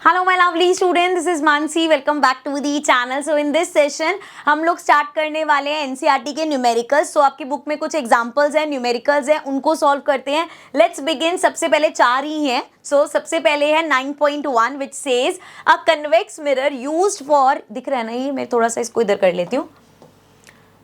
Hello my lovely student, this is Mansi. Welcome back to the channel. So in this session हम लोग start करने वाले हैं NCERT के न्यूमेरिकल्स। सो आपकी बुक में कुछ एग्जांपल्स हैं, न्यूमेरिकल्स हैं, उनको सॉल्व करते हैं। Let's begin. सबसे पहले चार ही हैं। सो सबसे पहले है 9.1 which says a convex mirror used for, दिख रहा है ना ये, मैं थोड़ा सा इसको इधर कर लेती हूँ।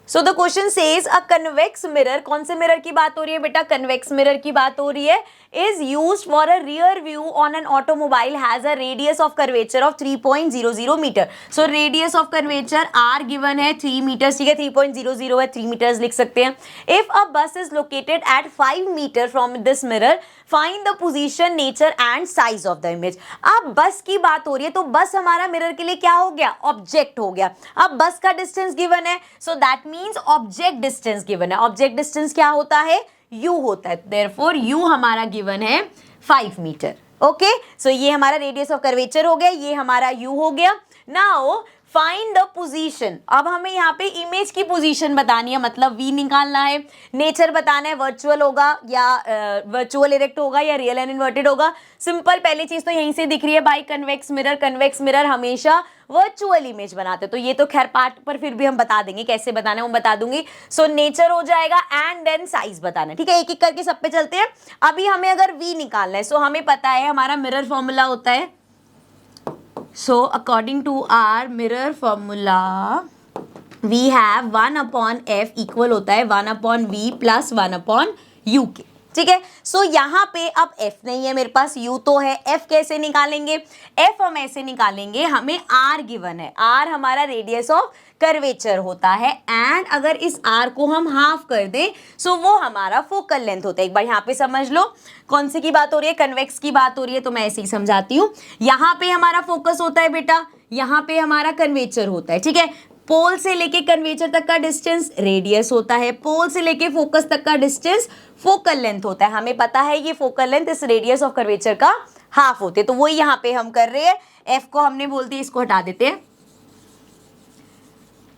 So the question says a convex mirror, कौन से मिरर की बात हो रही है बेटा? कन्वेक्स मिरर की बात हो रही है। Is used for a rear view on an automobile has a radius of curvature of 3.00 metre. So radius of curvature are given है 3 मीटर्स, ठीक है। 3.00 है, 3 मीटर्स लिख सकते हैं। If a bus is located at 5 metre from this mirror, find the position, nature and size of the image. अब bus की बात हो रही है तो बस हमारा मिरर के लिए क्या हो गया? ऑब्जेक्ट हो गया। अब बस का डिस्टेंस गिवन है, so that means object distance given है। ऑब्जेक्ट डिस्टेंस क्या होता है? u होता है। देयरफॉर u हमारा गिवन है 5 मीटर। ओके, सो ये हमारा रेडियस ऑफ कर्वेचर हो गया, ये हमारा u हो गया। Now find the position. अब हमें यहाँ पे इमेज की पोजीशन बतानी है, मतलब v निकालना है। नेचर बताना है, वर्चुअल होगा या वर्चुअल इरेक्ट होगा या रियल एंड इन्वर्टेड होगा। सिंपल, पहली चीज तो यहीं से दिख रही है भाई, कन्वेक्स मिरर। कन्वेक्स मिरर हमेशा वर्चुअल इमेज बनाते, तो ये तो खैर पार्ट पर फिर भी हम बता देंगे, कैसे बताना है वो बता दूंगी। सो नेचर हो जाएगा एंड देन साइज बताना है, ठीक है। एक एक करके सब पे चलते हैं। अभी हमें अगर v निकालना है, सो हमें पता है हमारा मिरर फॉर्मूला होता है। So according to our mirror formula, we have 1/f equal होता है 1/v प्लस 1/u के, ठीक है। सो यहाँ पे अब f नहीं है मेरे पास, u तो है। f कैसे निकालेंगे? f हम ऐसे निकालेंगे, हमें r गिवन है। r हमारा रेडियस ऑफ कर्वेचर होता है एंड अगर इस r को हम हाफ कर दें सो वो हमारा फोकल लेंथ होता है। एक बार यहाँ पे समझ लो कौन सी की बात हो रही है, कन्वेक्स की बात हो रही है, तो मैं ऐसे ही समझाती हूँ। यहाँ पे हमारा फोकस होता है बेटा, यहाँ पे हमारा कन्वेचर होता है, ठीक है। पोल से लेके कन्वेचर तक का डिस्टेंस रेडियस होता है, पोल से लेके फोकस तक का डिस्टेंस फोकल लेंथ होता है। हमें पता है ये फोकल लेंथ इस रेडियस ऑफ कर्वेचर का हाफ होते हैं, तो वही यहाँ पे हम कर रहे हैं। एफ को हमने बोल दिया, इसको हटा देते हैं।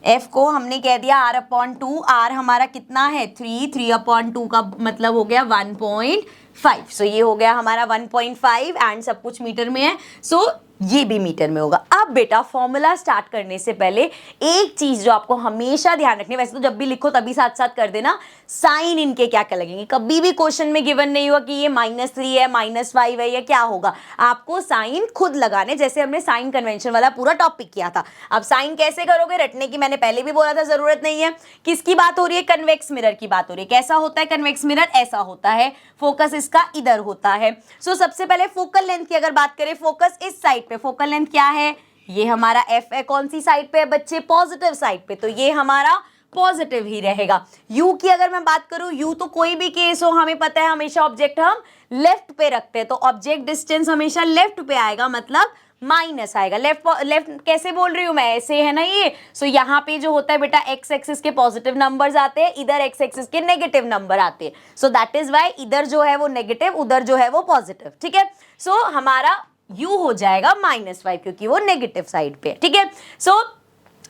एफ को हमने कह दिया r/2। r हमारा कितना है? 3/2 का मतलब हो गया 1.5। सो ये हो गया हमारा 1.5 एंड सब कुछ मीटर में है, सो ये भी मीटर में होगा। अब बेटा फॉर्मूला स्टार्ट करने से पहले एक चीज जो आपको हमेशा ध्यान रखनी है, वैसे तो जब भी लिखो तभी साथ साथ कर देना, साइन इनके क्या क्या लगेंगे। कभी भी क्वेश्चन में गिवन नहीं हुआ कि ये -3 है, -5 है या क्या होगा। आपको साइन खुद लगाने, जैसे हमने साइन कन्वेंशन वाला पूरा टॉपिक किया था। अब साइन कैसे करोगे रटने की मैंने पहले भी बोला था, जरूरत नहीं है। किसकी बात हो रही है? कन्वेक्स मिरर की बात हो रही है। कैसा होता है कन्वेक्स मिरर? ऐसा होता है, फोकस इसका इधर होता है। सो सबसे पहले फोकल लेंथ की अगर बात करें, फोकस इस साइड पे, फोकल लेंथ क्या है? ये हमारा f है। कौन सी साइड पे है बच्चे? पॉजिटिव साइड पे, तो ये हमारा पॉजिटिव ही रहेगा। u की अगर मैं बात करूं, u तो कोई भी केस हो, हमें पता है हमेशा ऑब्जेक्ट हम लेफ्ट पे रखते हैं, तो ऑब्जेक्ट डिस्टेंस हमेशा लेफ्ट पे आएगा, मतलब माइनस आएगा। लेफ्ट कैसे बोल रही हूं मैं? ऐसे है ना ये। सो यहाँ पे जो होता है बेटा, एक्स एक्सिस के पॉजिटिव नंबर्स आते हैं, इधर एक्स एक्सिस के नेगेटिव नंबर आते हैं। सो दैट इज वाई इधर जो है वो नेगेटिव, उधर जो है वो पॉजिटिव, ठीक है। सो हमारा u हो जाएगा -5 क्योंकि वो नेगेटिव साइड पे है, ठीक है। सो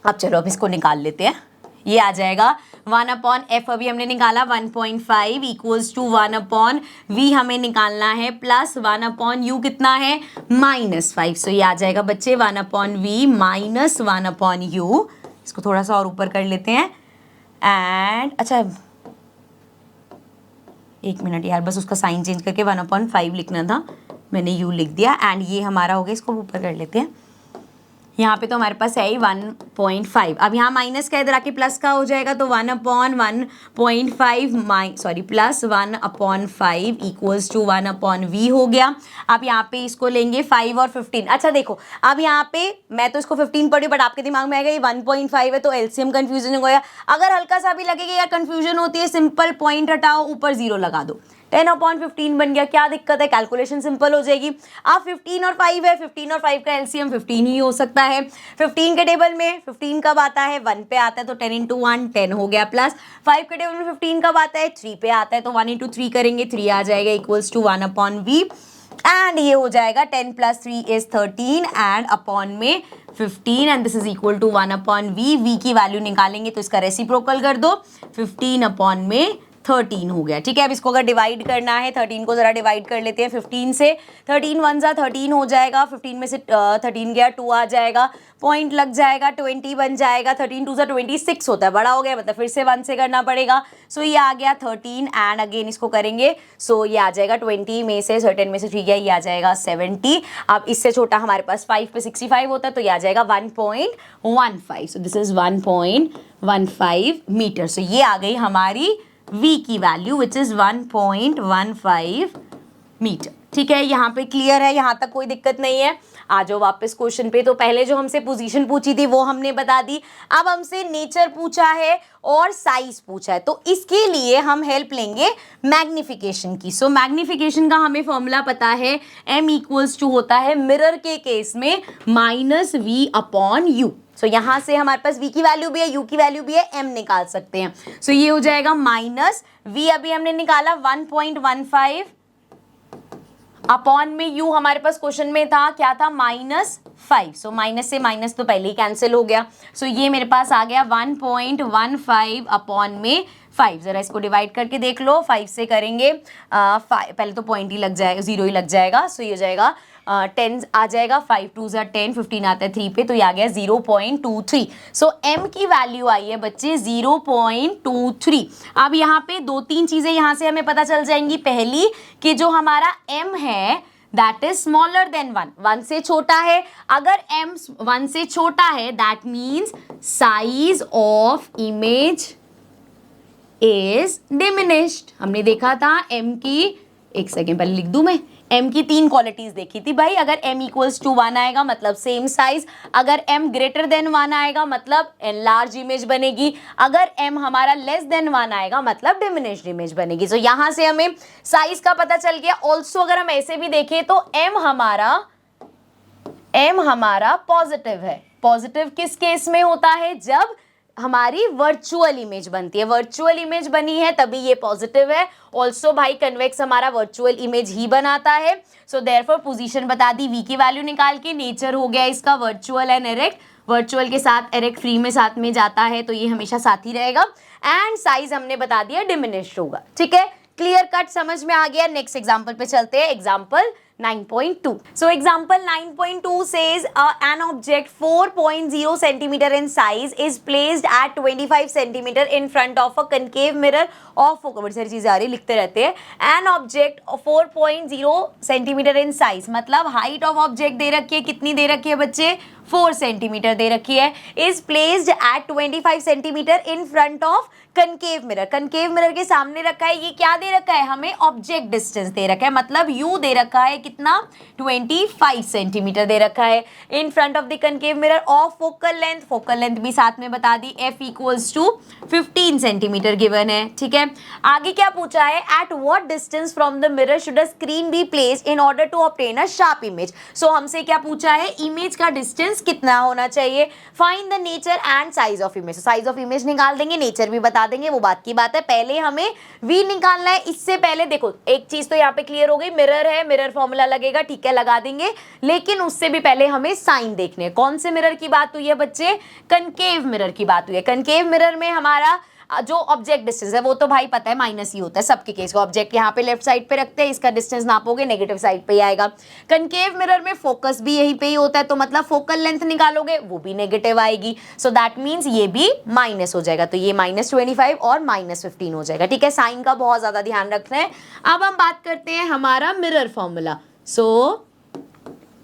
अब चलो अब इसको निकाल लेते हैं। ये आ जाएगा 1/f, अभी हमने निकाला 1.5 इक्वल्स टू 1/v हमें निकालना है, प्लस 1/u कितना है? -5। सो ये आ जाएगा बच्चे 1/v माइनस 1/u। इसको थोड़ा सा और ऊपर कर लेते हैं एंड अच्छा एक मिनट यार, बस उसका साइन चेंज करके 1/5 लिखना था, मैंने u लिख दिया एंड ये हमारा हो गया। इसको ऊपर कर लेते हैं। यहाँ पे तो हमारे पास है ही 1.5। अब यहाँ माइनस का इधर आके प्लस का हो जाएगा, तो 1/1.5 प्लस 1/5 इक्वल्स टू 1/v हो गया। अब यहाँ पे इसको लेंगे 5 और 15। अच्छा देखो, अब यहाँ पे मैं तो इसको 15 पढ़ी, बट आपके दिमाग में आएगा ये 1.5 है, तो एलसीएम कंफ्यूजन हो गया। अगर हल्का सा भी लगेगा यार कंफ्यूजन होती है, सिंपल पॉइंट हटाओ, ऊपर 0 लगा दो, 10/15 बन गया। क्या दिक्कत है? कैलकुलेशन सिंपल हो जाएगी। अब 15 और 5 है, 15 और 5 का एलसीएम 15 ही हो सकता है। 15 के टेबल में 15 कब आता है? 1 पे आता है, तो 10 × 1 10 हो गया, प्लस 5 के टेबल में 15 कब आता है? 3 पे आता है, तो 1 × 3 करेंगे, 3 आ जाएगा इक्वल्स टू 1/v एंड ये हो जाएगा 10 + 3 = 13 एंड अपॉन में 15 and this is equal to 1/v। v की वैल्यू निकालेंगे तो इसका रेसिप्रोकल कर दो, 15 अपॉन में 13 हो गया। ठीक है, अब इसको अगर डिवाइड करना है, 13 को जरा डिवाइड कर लेते हैं 15 से। 13 1 जा 13 हो जाएगा, 15 में से 13 गया 2 आ जाएगा, पॉइंट लग जाएगा, 20 बन जाएगा। 13 2 जा 26 होता है, बड़ा हो गया मतलब फिर से 1 से करना पड़ेगा। सो ये आ गया 13 एंड अगेन इसको करेंगे। सो ये आ जाएगा 20 में से 10 में से 3 गया, ये आ जाएगा 70। अब इससे छोटा हमारे पास 5 पे 65 होता है, तो ये आ जाएगा 1.15। So this is 1.15 metre. So ये आ गई हमारी v की वैल्यू विच इज 1.15 मीटर। ठीक है, यहाँ पे क्लियर है, यहाँ तक कोई दिक्कत नहीं है। आ जाओ वापस क्वेश्चन पे। तो पहले जो हमसे पोजीशन पूछी थी वो हमने बता दी, अब हमसे नेचर पूछा है और साइज पूछा है, तो इसके लिए हम हेल्प लेंगे मैग्निफिकेशन की। सो मैग्निफिकेशन का हमें फॉर्मूला पता है, m इक्वल्स टू होता है मिरर के केस में -v/u। सो यहाँ से हमारे पास v की वैल्यू भी है, u की वैल्यू भी है, m निकाल सकते हैं। सो ये हो जाएगा -v, अभी हमने निकाला 1.15 अपॉन में u हमारे पास क्वेश्चन में था क्या था, -5। सो माइनस से माइनस तो पहले ही कैंसिल हो गया। सो ये मेरे पास आ गया 1.15 अपॉन में 5। जरा इसको डिवाइड करके देख लो, 5 से करेंगे पहले तो पॉइंट ही लग जाएगा, 0 ही लग जाएगा। सो ये हो जाएगा 10 आ जाएगा, 5 2 जा 10, 15 आता है 3 पे, तो ये आ गया 0.23। सो m की वैल्यू आई है बच्चे 0.23। अब यहाँ पे 2-3 चीजें यहाँ से हमें पता चल जाएंगी। पहली कि जो हमारा m है दैट इज स्मॉलर देन 1 से छोटा है। अगर m 1 से छोटा है that means size of image is diminished. हमने देखा था m की, एक सेकेंड पहले लिख दूं मैं, m की 3 क्वालिटीज देखी थी भाई। अगर m इक्वल्स टू 1 आएगा मतलब सेम साइज, अगर m ग्रेटर देन 1 आएगा मतलब लार्ज इमेज बनेगी, अगर m हमारा लेस देन 1 आएगा मतलब डिमिनिश्ड इमेज बनेगी। तो यहाँ से हमें साइज का पता चल गया। ऑल्सो अगर हम ऐसे भी देखें तो m हमारा पॉजिटिव है। पॉजिटिव किस केस में होता है, जब हमारी वर्चुअल इमेज बनती है। वर्चुअल इमेज बनी है तभी ये पॉजिटिव है। ऑल्सो भाई कन्वेक्स हमारा वर्चुअल इमेज ही बनाता है। सो देयरफॉर पोजीशन बता दी, v की वैल्यू निकाल के, नेचर हो गया इसका वर्चुअल एंड एरेक्ट, वर्चुअल के साथ एरेक्ट फ्री में साथ में जाता है तो ये हमेशा साथ ही रहेगा। एंड साइज हमने बता दिया डिमिनिश्ड होगा। ठीक है, क्लियर कट, समझ में आ गया। नेक्स्ट एग्जाम्पल पे चलते हैं, example 9.2. So example 9.2 says an object 4.0 centimeter in size is placed at 25 centimeter in front of a concave mirror of, बड़ी सारी चीजें आ रही लिखते रहते हैं। An object 4.0 centimeter in size मतलब हाइट ऑफ ऑब्जेक्ट दे रखी है, कितनी दे रखी है बच्चे, 4 सेंटीमीटर दे रखी है। Is placed at 25 centimetre in front of concave mirror. Concave mirror के सामने रखा है। ये क्या दे रखा है, हमें ऑब्जेक्ट डिस्टेंस दे रखा है, मतलब यू दे रखा है कितना, 25 सेंटीमीटर दे रखा है। In front of the concave mirror of focal length, focal length भी साथ में बता दी, f equals to 15 centimetre given है। ठीक है, आगे क्या पूछा है, at what distance from the mirror should a screen be placed in order to obtain a sharp image. So हमसे क्या पूछा है, इमेज का डिस्टेंस कितना होना चाहिए। Find the nature and size of image. Size of image निकाल देंगे, नेचर भी बता देंगे, वो बात की बात है। पहले हमें v निकालना है। इससे पहले देखो एक चीज तो यहाँ पे क्लियर हो गई, मिरर है, मिरर फॉर्मूला लगेगा, ठीक है लगा देंगे, लेकिन उससे भी पहले हमें साइन देखने हैं। कौन से मिरर की बात हुई है बच्चे, कनकेव मिरर की बात हुई है। कनकेव मिरर में हमारा जो ऑब्जेक्ट डिस्टेंस है वो तो भाई पता है माइनस ही होता है सबके केस का। ऑब्जेक्ट यहाँ पे लेफ्ट साइड पे रखते हैं, इसका डिस्टेंस नापोगे नेगेटिव साइड पे ही आएगा। कनकेव मिरर में फोकस भी यहीं पे ही होता है, तो मतलब फोकल लेंथ निकालोगे वो भी नेगेटिव आएगी। सो दैट मीन्स ये भी माइनस हो जाएगा, तो ये -25 और -15 हो जाएगा। ठीक है, साइन का बहुत ज्यादा ध्यान रखना है। अब हम बात करते हैं हमारा mirror formula. So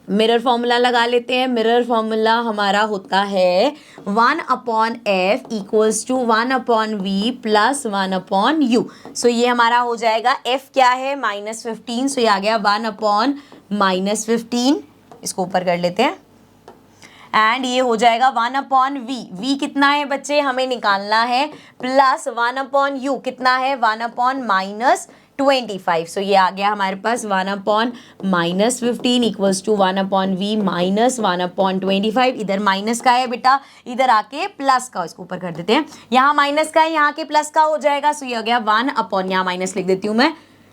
mirror formula लगा लेते हैं। मिरर फॉर्मूला हमारा होता है 1/f equals to 1/v plus 1/u। सो ये हमारा हो जाएगा, f क्या है -15, सो ये आ गया 1/-15। इसको ऊपर कर लेते हैं एंड ये हो जाएगा 1/v। v कितना है बच्चे हमें निकालना है, प्लस 1/u कितना है, 1/-25। सो ये आ गया हमारे पास 1/-15 इक्वल्स टू 1/v माइनस 1/25। इधर माइनस का है बेटा, इधर आके प्लस का, इसको ऊपर कर देते हैं। यहाँ माइनस का है, यहाँ के प्लस का हो जाएगा। सो ये हो गया 1/, यहाँ माइनस लिख देती हूँ मैं,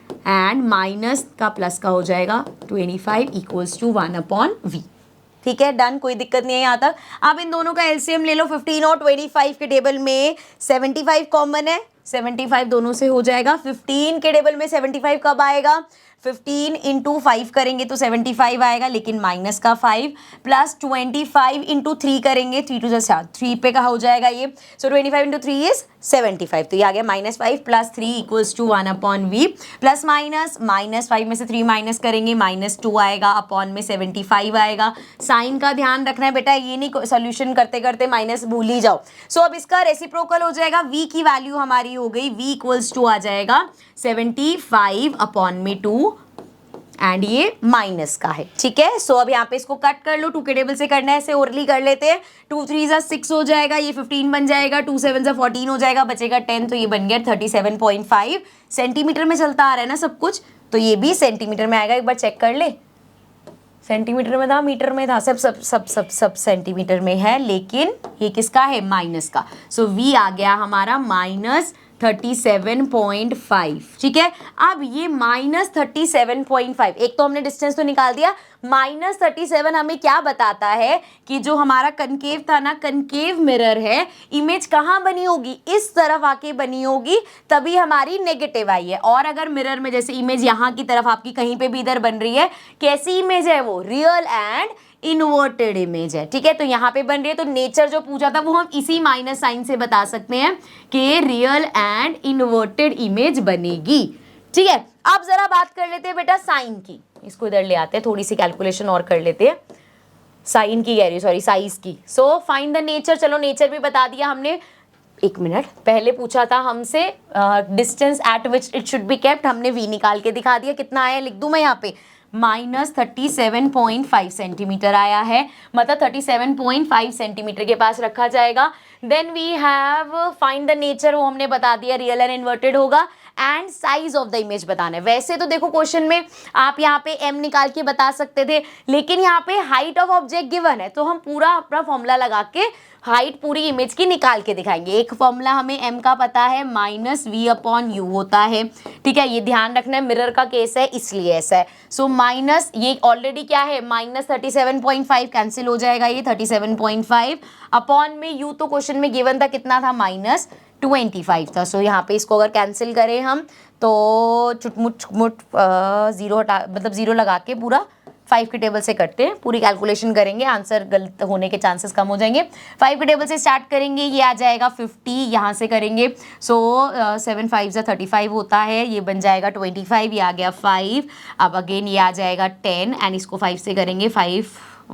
एंड माइनस का प्लस का हो जाएगा 25 इक्वल्स टू 1/v। ठीक है, डन, कोई दिक्कत नहीं है यहाँ तक। अब इन दोनों का एलसीएम ले लो। 15 और 25 के टेबल में 75 कॉमन है, 75 दोनों से हो जाएगा। 15 के टेबल में 75 कब आएगा? 15 इंटू 5 करेंगे तो 75 आएगा, लेकिन माइनस का 5 प्लस 25 इंटू 3 करेंगे, 3 टू जा 3 पे का हो जाएगा ये। सो 25 इंटू 3 इज 75, तो ये आ गया -5 plus 3 equals to 1/v plus minus -5 में से 3 माइनस करेंगे, -2 आएगा, अपॉन में 75 आएगा। साइन का ध्यान रखना है बेटा, ये नहीं सोल्यूशन करते करते माइनस भूल ही जाओ। सो अब इसका रेसिप्रोकल हो जाएगा, v की वैल्यू हमारी हो गई, v इक्वल्स टू आ जाएगा 75 अपॉन में 2 एंड ये माइनस का है, ठीक है। सो अब यहाँ पे इसको कट कर लो, 2 के टेबल से करना है, ऐसे ओरली कर लेते हैं। 2 3 जा 6 हो जाएगा, ये 15 बन जाएगा, 2 7 जा 14 हो जाएगा, बचेगा 10, तो ये बन गया 37.5 सेंटीमीटर में चलता आ रहा है ना सब कुछ, तो ये भी सेंटीमीटर में आएगा। एक बार चेक कर ले, सेंटीमीटर में था, मीटर में था, सब सब सब सब सब सेंटीमीटर में है, लेकिन ये किसका है? माइनस का। सो v आ गया हमारा -37.5, ठीक है। अब ये -37.5, एक तो हमने डिस्टेंस तो निकाल दिया, -37 हमें क्या बताता है कि जो हमारा कनकेव था ना, कनकेव मिरर है, इमेज कहाँ बनी होगी? इस तरफ आके बनी होगी, तभी हमारी नेगेटिव आई है। और अगर मिरर में जैसे इमेज यहाँ की तरफ आपकी कहीं पे भी इधर बन रही है, कैसी इमेज है वो? रियल एंड इन्वर्टेड इमेज है, ठीक है। तो यहाँ पे बन रही है, तो नेचर जो पूछा था वो हम इसी माइनस साइन से बता सकते हैं कि रियल एंड इन्वर्टेड इमेज बनेगी, ठीक है। अब जरा बात कर लेते हैं बेटा साइन की, इसको इधर ले आते हैं, थोड़ी सी कैलकुलेशन और कर लेते हैं, साइन की कह रही हूँ, सॉरी साइज की। सो फाइंड द नेचर, चलो नेचर भी बता दिया हमने। एक मिनट, पहले पूछा था हमसे distance eight which it should be kept, हमने v निकाल के दिखा दिया, कितना आया लिख दूं मैं यहाँ पे, -37.5 सेंटीमीटर आया है, मतलब 37.5 सेंटीमीटर के पास रखा जाएगा। Then we have find the nature, वो हमने बता दिया, रियल एंड इन्वर्टेड होगा, and size of the image बताना है। वैसे तो देखो क्वेश्चन में आप यहाँ पे m निकाल के बता सकते थे, लेकिन यहाँ पे हाइट ऑफ ऑब्जेक्ट गिवन है, तो हम पूरा अपना फॉर्मूला लगा के हाइट पूरी इमेज की निकाल के दिखाएंगे। एक फॉर्मूला हमें m का पता है, -v/u होता है, ठीक है। ये ध्यान रखना है, मिरर का केस है इसलिए ऐसा है। सो माइनस, ये ऑलरेडी क्या है, -37.5 कैंसिल हो जाएगा, ये 37.5 अपॉन में u, तो क्वेश्चन में गिवन था कितना था, -25 था। सो यहाँ पे इसको अगर कैंसिल करें हम तो चुटमुट जीरो हटा, मतलब जीरो लगा के पूरा 5 के टेबल से करते हैं, पूरी कैलकुलेशन करेंगे, आंसर गलत होने के चांसेस कम हो जाएंगे। 5 के टेबल से स्टार्ट करेंगे, ये आ जाएगा 50, यहाँ से करेंगे। सो 7 5 जा 35 होता है, ये बन जाएगा 25, ये आ गया 5। अब अगेन ये आ जाएगा 10 एंड इसको 5 से करेंगे, 5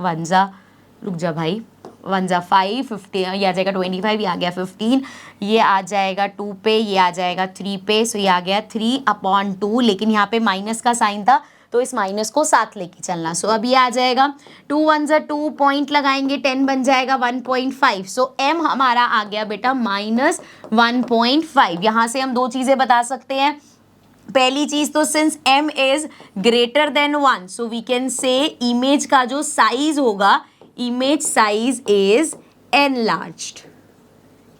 1 जा, रुक जा भाई, 1 जा 5, 50, ये आ जाएगा 25, ये आ गया 15, ये आ जाएगा 2 पे, ये आ जाएगा 3 पे, सो ये आ गया 3/2, लेकिन यहाँ पे माइनस का साइन था तो इस माइनस को साथ लेके चलना। सो अब ये आ जाएगा 2 1 जा 2, पॉइंट लगाएंगे, 10 बन जाएगा 1.5। सो m हमारा आ गया बेटा -1.5। यहाँ से हम दो चीज़ें बता सकते हैं। पहली चीज तो since m is greater than 1, so we can say image का जो साइज होगा, इमेज साइज इज एनलार्ज्ड,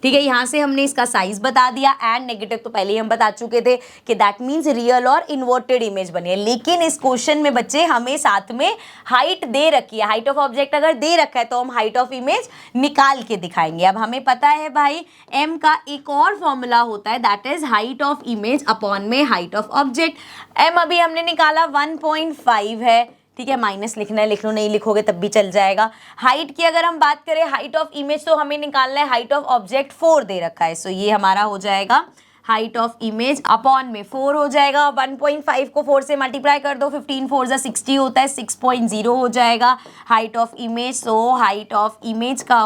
ठीक है। यहाँ से हमने इसका साइज बता दिया, एंड नेगेटिव तो पहले ही हम बता चुके थे कि दैट मीन्स रियल और इन्वर्टेड इमेज बनी है। लेकिन इस क्वेश्चन में बच्चे हमें साथ में हाइट दे रखी है, हाइट ऑफ ऑब्जेक्ट अगर दे रखा है तो हम हाइट ऑफ इमेज निकाल के दिखाएंगे। अब हमें पता है भाई m का एक और फॉर्मूला होता है, that is height of image upon में हाइट ऑफ ऑब्जेक्ट। m अभी हमने निकाला 1.5 है, ठीक है। माइनस लिखना है, लिख लो, नहीं लिखोगे तब भी चल जाएगा। हाइट की अगर हम बात करें, हाइट ऑफ इमेज तो हमें निकालना है, हाइट ऑफ ऑब्जेक्ट 4 दे रखा है, सो ये हमारा हो जाएगा हाइट ऑफ इमेज अपॉन में 4 हो जाएगा। 1.5 को 4 से मल्टीप्लाई कर दो, 15 4 जा 60 होता है, 6.0 हो जाएगा height of image. So height of image का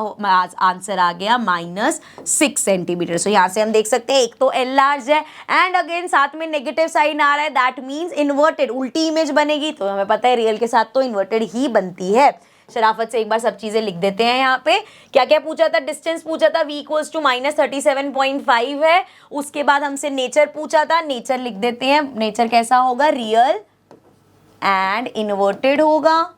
आंसर आ गया -6 सेंटीमीटर। सो यहाँ से हम देख सकते हैं एक तो एल लार्ज है, एंड अगेन साथ में नेगेटिव साइन आ रहा है, दैट मीन्स इन्वर्टेड, उल्टी इमेज बनेगी। तो हमें पता है रियल के साथ तो इन्वर्टेड ही बनती है। शराफत से एक बार सब चीजें लिख देते हैं। यहाँ पे क्या क्या पूछा था, डिस्टेंस पूछा था, v इक्वल्स टू -37.5 है। उसके बाद हमसे नेचर पूछा था, नेचर लिख देते हैं। नेचर कैसा होगा, रियल एंड इन्वर्टेड होगा।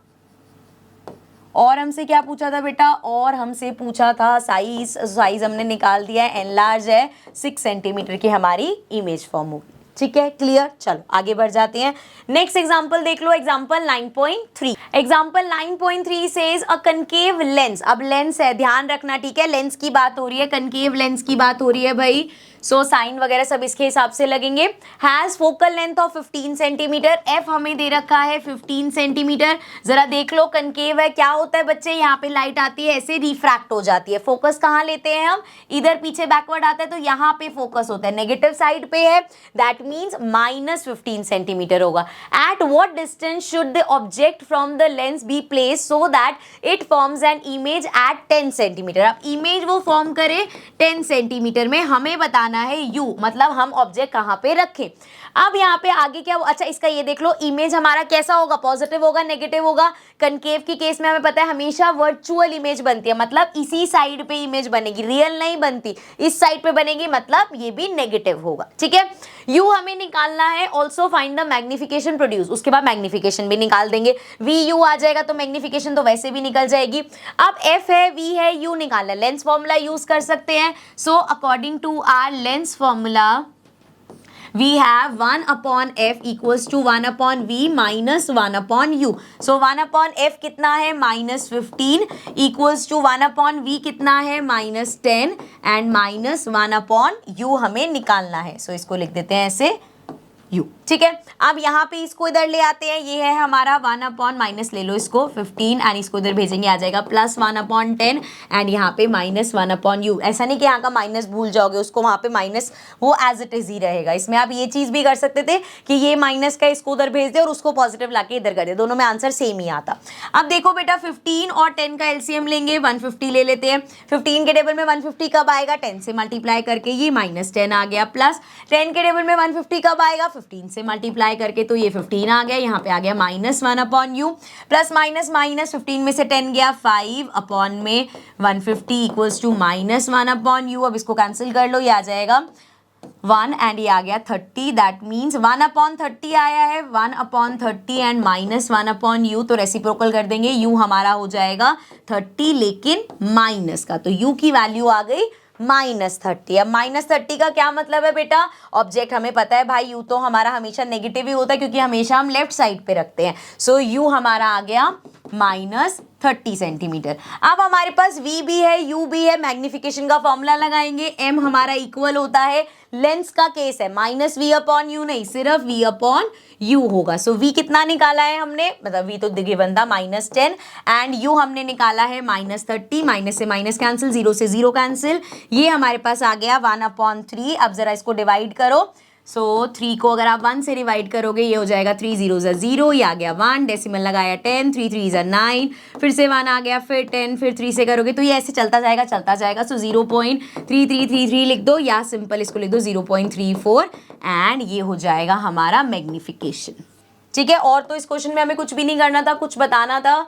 और हमसे क्या पूछा था बेटा, और हमसे पूछा था साइज, साइज हमने निकाल दिया है, एनलार्ज है, 6 सेंटीमीटर की हमारी इमेज फॉर्म होगी। ठीक है, क्लियर। चलो आगे बढ़ जाते हैं। नेक्स्ट एग्जांपल देख लो, example 9.3। Example 9.3 says a concave lens. अब लेंस है, ध्यान रखना, ठीक है, लेंस की बात हो रही है, कनकेव लेंस की बात हो रही है भाई। सो साइन वगैरह सब इसके हिसाब से लगेंगे। Has focal length of 15 centimetre, F हमें दे रखा है 15 सेंटीमीटर। जरा देख लो कनकेव है, क्या होता है बच्चे, यहाँ पे लाइट आती है ऐसे रिफ्रैक्ट हो जाती है, फोकस कहाँ लेते हैं हम, इधर पीछे बैकवर्ड आता है तो यहाँ पे फोकस होता है, नेगेटिव साइड पे है, दैट मीन्स -15 सेंटीमीटर होगा। At what distance should the object from the lens be place so that it forms an image at 10 centimetre. अब इमेज वो फॉर्म करे 10 सेंटीमीटर में, हमें बताना है u, मतलब हम ऑब्जेक्ट कहां पे रखें। अब यहाँ पे आगे क्या, अच्छा इसका ये देख लो, इमेज हमारा कैसा होगा, पॉजिटिव होगा नेगेटिव होगा। कनकेव की केस में हमें पता है हमेशा वर्चुअल इमेज बनती है, मतलब इसी साइड पे इमेज बनेगी, रियल नहीं बनती, इस साइड पे बनेगी, मतलब ये भी नेगेटिव होगा। ठीक है, u हमें निकालना है। Also find the magnification produce, उसके बाद मैग्निफिकेशन भी निकाल देंगे, vu आ जाएगा तो मैग्निफिकेशन तो वैसे भी निकल जाएगी। अब f है, v है, u निकालना है, लेंस फॉर्मूला यूज कर सकते हैं। So according to our lens formula we have 1 upon f equals to 1 upon v minus 1 upon u. So 1 upon f कितना है -15 equals to 1 upon v कितना है -10 and minus 1 upon u हमें निकालना है। So इसको लिख देते हैं ऐसे u। ठीक है, अब यहाँ पे इसको इधर ले आते हैं, ये है हमारा 1 अपॉन, माइनस ले लो इसको 15 एंड इसको इधर भेजेंगे, आ जाएगा +1 अपॉन 10 एंड यहाँ पे -1 अपॉन यू। ऐसा नहीं कि यहाँ का माइनस भूल जाओगे, उसको वहाँ पे माइनस वो एज इट इज ही रहेगा। इसमें आप ये चीज़ भी कर सकते थे कि ये माइनस का इसको उधर भेज दे और उसको पॉजिटिव लाके इधर कर दे, दोनों में आंसर सेम ही आता। अब देखो बेटा 15 और 10 का एलसीएम लेंगे, 150 ले लेते हैं। 15 के टेबल में 150 कब आएगा, 10 से मल्टीप्लाई करके, ये -10 आ गया, प्लस 10 के टेबल में 150 कब आएगा, 15 से मल्टीप्लाई करके, तो ये 15 आ गया, यहाँ पे आ गया -1 upon you, plus minus minus 15 में से 10 गया, 5 अपॉन में 150 इक्वल्स टू -1 अपॉन यू। अब इसको कैंसिल कर लो, ये आ जाएगा 1 एंड ये आ गया 30, दैट मीन्स 1 अपॉन 30 आया है, 1 अपॉन 30 एंड -1 अपॉन यू, तो रेसिप्रोकल कर देंगे, यू हमारा हो जाएगा 30 लेकिन माइनस का, तो यू की वैल्यू आ गई -30। अब -30 का क्या मतलब है बेटा, ऑब्जेक्ट हमें पता है भाई, यू तो हमारा हमेशा नेगेटिव ही होता है क्योंकि हमेशा हम लेफ्ट साइड पे रखते हैं। सो यू हमारा आ गया -30 सेंटीमीटर। अब हमारे पास v भी है, u भी है, मैग्निफिकेशन का फॉर्मूला लगाएंगे, m हमारा इक्वल होता है, लेंस का केस है -v अपॉन यू नहीं, सिर्फ v अपॉन u होगा। सो v कितना निकाला है हमने, मतलब v तो गिवन था -10 एंड u हमने निकाला है -30, माइनस से माइनस कैंसिल, 0 से 0 कैंसिल, ये हमारे पास आ गया 1/3। अब जरा इसको डिवाइड करो, सो 3 को अगर आप 1 से डिवाइड करोगे, ये हो जाएगा 3 0 0, ये आ गया 1, डेसिमल लगाया 10, 3 3 9, फिर से 1 आ गया, फिर 10, फिर 3 से करोगे तो ये ऐसे चलता जाएगा। सो 0.3333 लिख दो, या सिंपल इसको लिख दो 0.34 एंड ये हो जाएगा हमारा मैग्निफिकेशन। ठीक है, और तो इस क्वेश्चन में हमें कुछ भी नहीं करना था, कुछ बताना था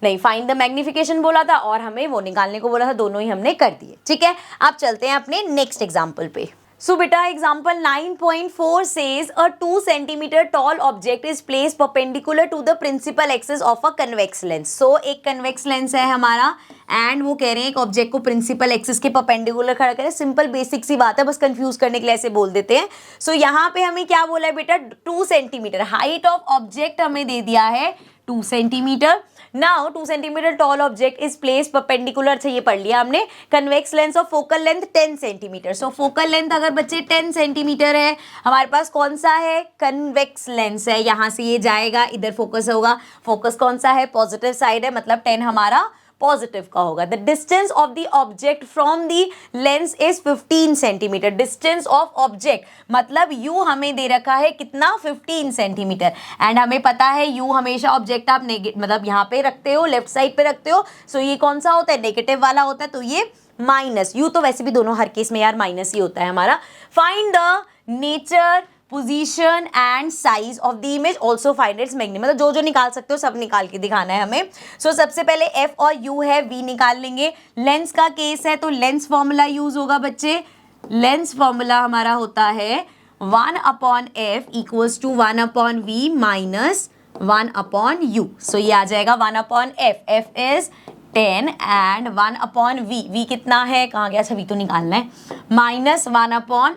नहीं, फाइंड द मैग्निफिकेशन बोला था और हमें वो निकालने को बोला था, दोनों ही हमने कर दिए। ठीक है, आप चलते हैं अपने नेक्स्ट एग्जाम्पल पे। So बेटा example 9.4 says a 2 centimeter tall object is placed perpendicular to the principal axis of a convex lens. So एक convex lens है हमारा एंड वो कह रहे हैं एक ऑब्जेक्ट को प्रिंसिपल एक्सिस के परपेंडिकुलर खड़ा करें। सिंपल बेसिक सी बात है, बस कंफ्यूज करने के लिए ऐसे बोल देते हैं। सो यहाँ पे हमें क्या बोला है बेटा, 2 सेंटीमीटर हाइट ऑफ ऑब्जेक्ट हमें दे दिया है 2 centimetre. Now 2 centimetre tall object is place perpendicular, से ये पढ़ लिया हमने, convex lens of focal length 10 centimetre. So focal length अगर बच्चे 10 सेंटीमीटर है, हमारे पास कौन सा है, कन्वेक्स लेंस है, यहाँ से ये जाएगा, इधर फोकस होगा, फोकस कौन सा है, पॉजिटिव साइड है, मतलब 10 हमारा पॉजिटिव का होगा। The distance of the object from the lens is 15 centimetre. Distance of object मतलब यू हमें दे रखा है कितना, 15 सेंटीमीटर एंड हमें पता है यू हमेशा ऑब्जेक्ट आप मतलब यहाँ पे रखते हो, लेफ्ट साइड पे रखते हो, सो ये कौन सा होता है, नेगेटिव वाला होता है, तो ये माइनस, यू तो वैसे भी दोनों हर केस में यार माइनस ही होता है हमारा। Find the nature, position and size of the image, also find its magnitude, मतलब जो जो निकाल सकते हो सब निकाल के दिखाना है हमें। सो सबसे पहले एफ और यू है, वी निकाल लेंगे। लेंस का केस है तो लेंस फॉर्मूला यूज होगा बच्चे, लेंस फॉर्मूला हमारा होता है 1 upon F equals to 1 upon V minus 1 upon U. So ये आ जाएगा 1 upon F, F is 10 and 1 upon V, V कितना है, कहाँ गया, अच्छा वी तो निकालना है, -1 अपॉन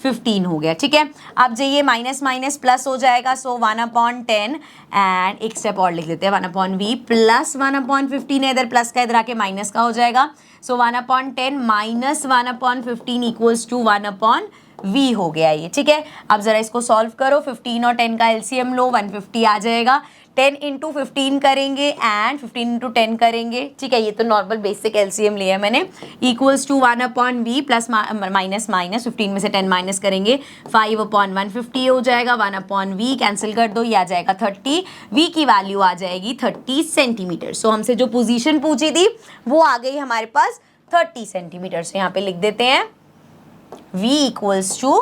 15 हो गया, ठीक है। अब जाइए माइनस माइनस प्लस हो जाएगा, सो 1/10 एंड एक स्टेप और लिख देते हैं 1/v प्लस 1/15 है, इधर प्लस का इधर आके माइनस का हो जाएगा, सो 1/10 माइनस 1/15 इक्वल्स टू 1/v हो गया ये, ठीक है। अब जरा इसको सॉल्व करो, 15 और 10 का एलसीएम लो, 150 आ जाएगा। 10 इंटू 15 करेंगे एंड 15 इंटू 10 करेंगे, ठीक है, ये तो नॉर्मल बेसिक एलसीएम लिया है मैंने, equals to 1/v plus minus minus 15 में से 10 माइनस करेंगे 5/150 हो जाएगा, 1/v कैंसिल कर दो, ये आ जाएगा 30, v की वैल्यू आ जाएगी 30 सेंटीमीटर। सो हमसे जो पोजीशन पूछी थी वो आ गई हमारे पास 30 सेंटीमीटर। से यहाँ पे लिख देते हैं v इक्वल्स टू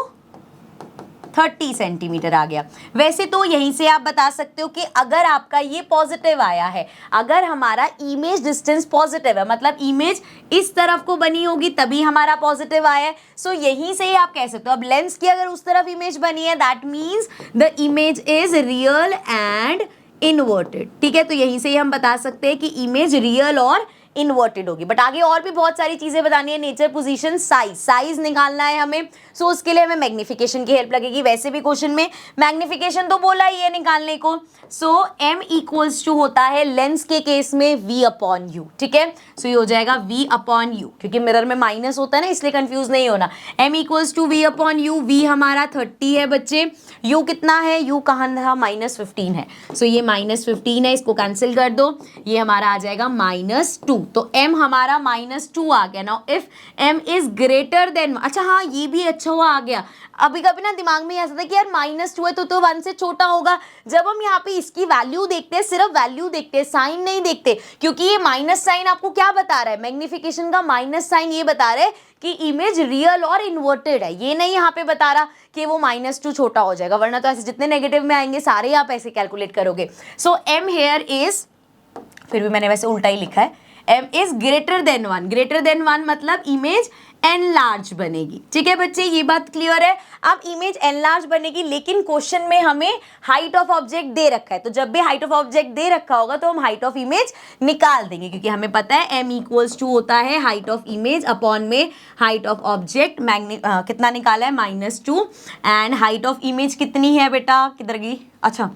30 सेंटीमीटर आ गया। वैसे तो यहीं से आप बता सकते हो कि अगर आपका ये पॉजिटिव आया है, अगर हमारा इमेज डिस्टेंस पॉजिटिव है, मतलब इमेज इस तरफ को बनी होगी तभी हमारा पॉजिटिव आया है, सो यहीं से ही आप कह सकते हो। अब लेंस की अगर उस तरफ इमेज बनी है, that means the image is real and inverted, ठीक है। तो यहीं से ही हम बता सकते हैं कि इमेज रियल और इन्वर्टेड होगी। बट आगे और भी बहुत सारी चीजें बतानी है, नेचर, पोजीशन, साइज निकालना है हमें, सो उसके लिए हमें मैग्निफिकेशन की हेल्प लगेगी। वैसे भी क्वेश्चन में मैग्निफिकेशन तो बोला ही है निकालने को, सो m इक्वल्स टू होता है लेंस के केस में v/u, ठीक है। सो ये हो जाएगा v/u, क्योंकि मिरर में माइनस होता है ना, इसलिए कंफ्यूज नहीं होना। m equals to v/u, v हमारा 30 है बच्चे, u कितना है, u कहाँ था, -15 है, सो ये -15 है, इसको कैंसिल कर दो, ये हमारा आ जाएगा -2, तो m हमारा -2 आ गया। Now if m is greater then, अच्छा हाँ ये भी अच्छा हुआ आ गया। अभी कभी ना दिमाग में ऐसा था कि यार -2 है तो 1 से छोटा होगा। जब हम यहाँ पे इसकी वैल्यू देखते हैं, सिर्फ वैल्यू देखते हैं, साइन नहीं देखते, क्योंकि ये माइनस साइन आपको क्या बता रहा है, मैग्निफिकेशन का माइनस साइन ये बता रहा है कि इमेज रियल और इन्वर्टेड है, ये नहीं यहाँ पे बता रहा कि वो -2 छोटा हो जाएगा, वरना तो ऐसे जितने नेगेटिव में आएंगे सारे आप ऐसे कैलकुलेट करोगे। सो m हेयर इज, फिर भी मैंने वैसे उल्टा ही लिखा है, m is greater than 1, greater than 1 मतलब इमेज एनलार्ज बनेगी, ठीक है बच्चे, ये बात क्लियर है। अब इमेज एनलार्ज बनेगी, लेकिन क्वेश्चन में हमें हाइट ऑफ ऑब्जेक्ट दे रखा है, तो जब भी हाइट ऑफ ऑब्जेक्ट दे रखा होगा तो हम हाइट ऑफ इमेज निकाल देंगे, क्योंकि हमें पता है m इक्वल्स टू होता है हाइट ऑफ इमेज अपॉन में हाइट ऑफ ऑब्जेक्ट। कितना निकाला है, -2, एंड हाइट ऑफ इमेज कितनी है बेटा, किधर गई, अच्छा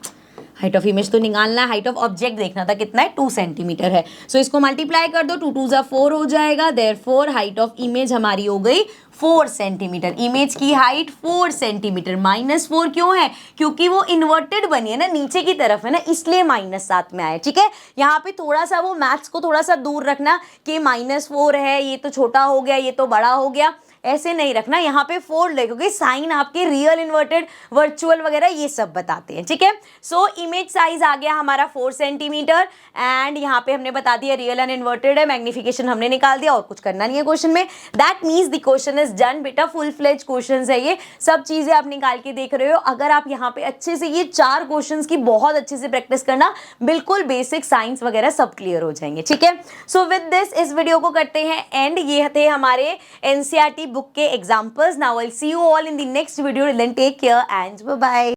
हाइट ऑफ इमेज तो निकालना है, हाइट ऑफ ऑब्जेक्ट देखना था कितना है, 2 सेंटीमीटर है। सो इसको मल्टीप्लाई कर दो, 2 2 जा 4 हो जाएगा, देयरफॉर हाइट ऑफ इमेज हमारी हो गई 4 सेंटीमीटर। इमेज की हाइट 4 सेंटीमीटर, -4 क्यों है, क्योंकि वो इन्वर्टेड बनी है ना, नीचे की तरफ है ना, इसलिए -7 में आया, ठीक है। यहाँ पे थोड़ा सा वो मैथ्स को थोड़ा सा दूर रखना कि -4 है, ये तो छोटा हो गया, ये तो बड़ा हो गया, ऐसे नहीं रखना, यहाँ पे 4 लगोगे, साइन आपके रियल, इन्वर्टेड, वर्चुअल वगैरह ये सब बताते हैं, ठीक है। सो इमेज साइज आ गया हमारा 4 सेंटीमीटर, एंड यहाँ पे हमने बता दिया रियल एंड इन्वर्टेड है, मैग्निफिकेशन हमने निकाल दिया, और कुछ करना नहीं है क्वेश्चन में। That means the question is done बेटा, फुल फ्लेज क्वेश्चन है ये, सब चीजें आप निकाल के देख रहे हो। अगर आप यहाँ पे अच्छे से ये 4 क्वेश्चन की बहुत अच्छे से प्रैक्टिस करना, बिल्कुल बेसिक साइंस वगैरह सब क्लियर हो जाएंगे, ठीक है। सो विद दिस इस वीडियो को करते हैं एंड, ये थे हमारे एनसीईआरटी बुक के examples. Now I will see you all in the next video, then take care and bye bye.